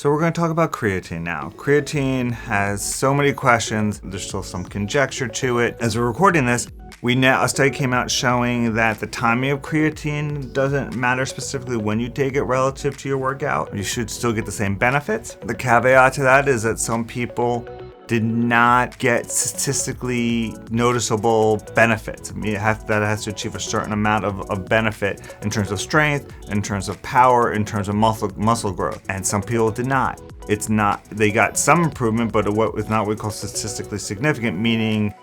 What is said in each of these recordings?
So we're going to talk about creatine now. Creatine has so many questions. There's still some conjecture to it. As we're recording this, a study came out showing that the timing of creatine doesn't matter specifically when you take it relative to your workout. You should still get the same benefits. The caveat to that is that some people did not get statistically noticeable benefits. I mean, that has to achieve a certain amount of benefit in terms of strength, in terms of power, in terms of muscle growth. And some people did not. They got some improvement, but it's not what we call statistically significant, meaning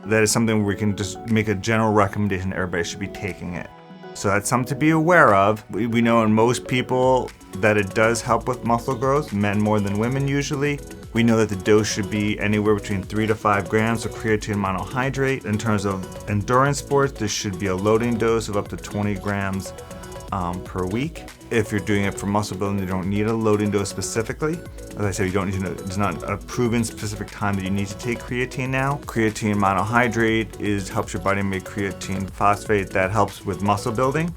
that is something where we can just make a general recommendation that everybody should be taking it. So that's something to be aware of. We know in most people that it does help with muscle growth, men more than women usually. We know that the dose should be anywhere between 3 to 5 grams of creatine monohydrate. In terms of endurance sports, this should be a loading dose of up to 20 grams per week. If you're doing it for muscle building, you don't need a loading dose specifically. As I said, you don't need to. It's not a proven specific time that you need to take creatine now. Creatine monohydrate helps your body make creatine phosphate that helps with muscle building.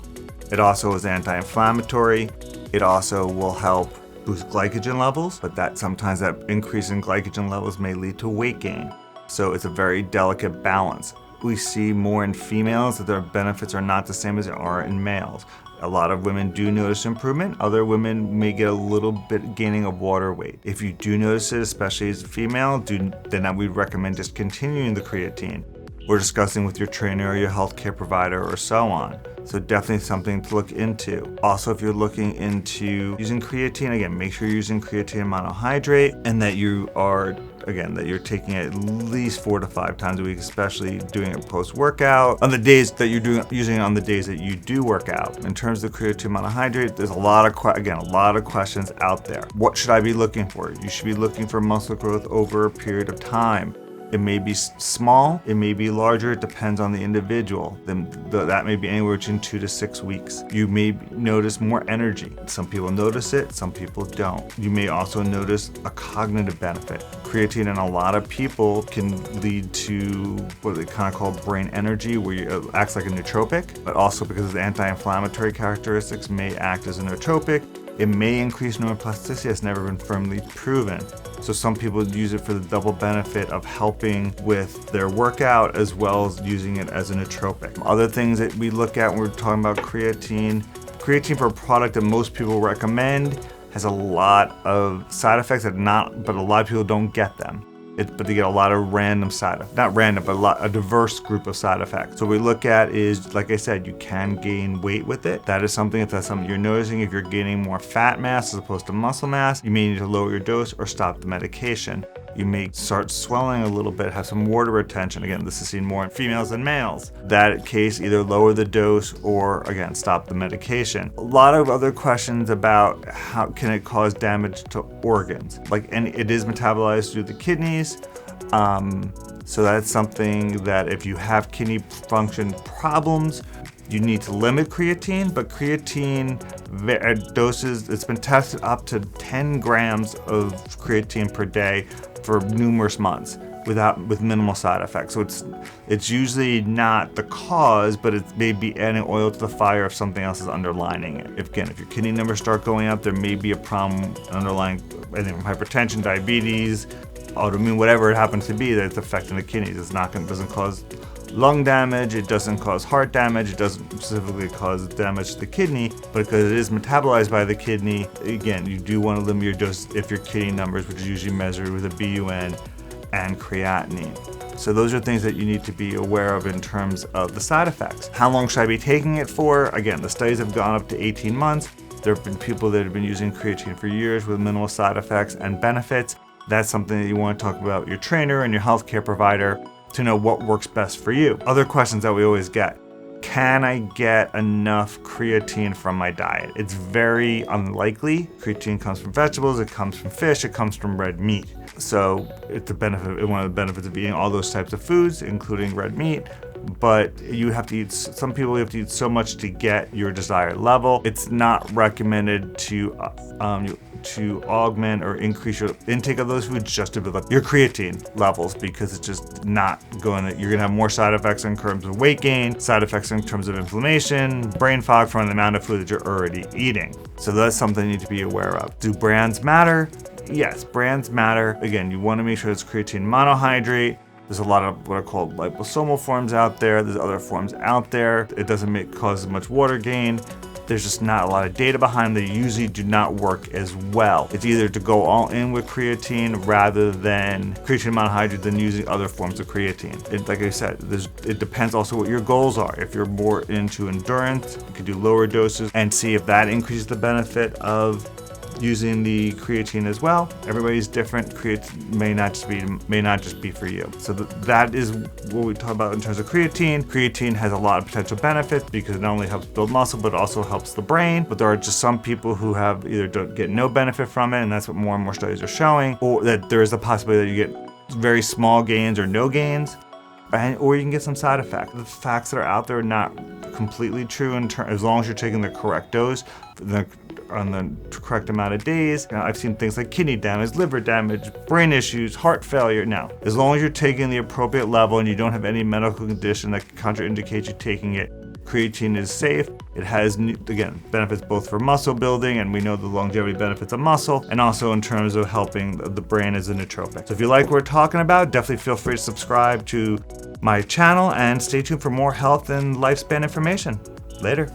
It also is anti-inflammatory. It also will help boost glycogen levels, but sometimes that increase in glycogen levels may lead to weight gain. So it's a very delicate balance. We see more in females that their benefits are not the same as they are in males. A lot of women do notice improvement. Other women may get a little bit gaining of water weight. If you do notice it, especially as a female, then I would recommend just continuing the creatine or discussing with your trainer or your healthcare provider or so on. So definitely something to look into. Also, if you're looking into using creatine, again, make sure you're using creatine monohydrate and that you're taking it at least 4 to 5 times a week, especially doing it post-workout. On the days that you're using it on the days that you do work out. In terms of creatine monohydrate, there's a lot of questions out there. What should I be looking for? You should be looking for muscle growth over a period of time. It may be small, it may be larger, it depends on the individual. That may be anywhere between 2 to 6 weeks. You may notice more energy. Some people notice it, some people don't. You may also notice a cognitive benefit. Creatine in a lot of people can lead to what they kind of call brain energy, where it acts like a nootropic, but also because of the anti-inflammatory characteristics may act as a nootropic. It may increase neuroplasticity. It's never been firmly proven. So some people use it for the double benefit of helping with their workout as well as using it as a nootropic. Other things that we look at when we're talking about creatine for a product that most people recommend has a lot of side effects but a lot of people don't get them. But they get a lot of random side effects. Not random, but a diverse group of side effects. So what we look at is, like I said, you can gain weight with it. That is something, if that's something you're noticing, if you're gaining more fat mass as opposed to muscle mass, you may need to lower your dose or stop the medication. You may start swelling a little bit, have some water retention. Again, this is seen more in females than males. That case, either lower the dose or, again, stop the medication. A lot of other questions about how can it cause damage to organs. And it is metabolized through the kidneys. So that's something that if you have kidney function problems, you need to limit creatine, but creatine doses, it's been tested up to 10 grams of creatine per day for numerous months with minimal side effects. So it's usually not the cause, but it may be adding oil to the fire if something else is underlining it. If your kidney numbers start going up, there may be a problem underlying anything from hypertension, diabetes, autoimmune, whatever it happens to be that's affecting the kidneys. Doesn't cause lung damage, it doesn't cause heart damage, it doesn't specifically cause damage to the kidney, but because it is metabolized by the kidney, again, you do want to limit your dose if your kidney numbers, which is usually measured with a BUN and creatinine. So those are things that you need to be aware of in terms of the side effects. How long should I be taking it for? Again, the studies have gone up to 18 months. There have been people that have been using creatine for years with minimal side effects and benefits. That's something that you want to talk about with your trainer and your healthcare provider to know what works best for you. Other questions that we always get. Can I get enough creatine from my diet? It's very unlikely. Creatine comes from vegetables, it comes from fish, it comes from red meat. So it's one of the benefits of eating all those types of foods, including red meat. but you have to eat, some people have to eat so much to get your desired level. It's not recommended to augment or increase your intake of those foods just to build up your creatine levels, because it's just not going to, you're going to have more side effects in terms of weight gain, side effects in terms of inflammation, brain fog from the amount of food that you're already eating. So that's something you need to be aware of. Do brands matter? Yes, brands matter. Again, you want to make sure it's creatine monohydrate. There's a lot of what are called liposomal forms out there. There's other forms out there. It doesn't cause as much water gain. There's just not a lot of data behind them. They usually do not work as well. It's either to go all in with creatine rather than creatine monohydrate than using other forms of creatine. Like I said, it depends also what your goals are. If you're more into endurance, you could do lower doses and see if that increases the benefit of using the creatine as well. Everybody's different. Creatine may not just be for you. So that is what we talk about in terms of creatine. Creatine has a lot of potential benefits because it not only helps build muscle, but also helps the brain. But there are just some people who have either don't get no benefit from it, and that's what more and more studies are showing, or that there is a possibility that you get very small gains or no gains, or you can get some side effects. The facts that are out there are not completely true as long as you're taking the correct dose on the correct amount of days. I've seen things like kidney damage, liver damage, brain issues, heart failure. Now, as long as you're taking the appropriate level and you don't have any medical condition that contraindicates you taking it, creatine is safe. It has, again, benefits both for muscle building, and we know the longevity benefits of muscle, and also in terms of helping the brain as a nootropic. So if you like what we're talking about, definitely feel free to subscribe to my channel and stay tuned for more health and lifespan information. Later.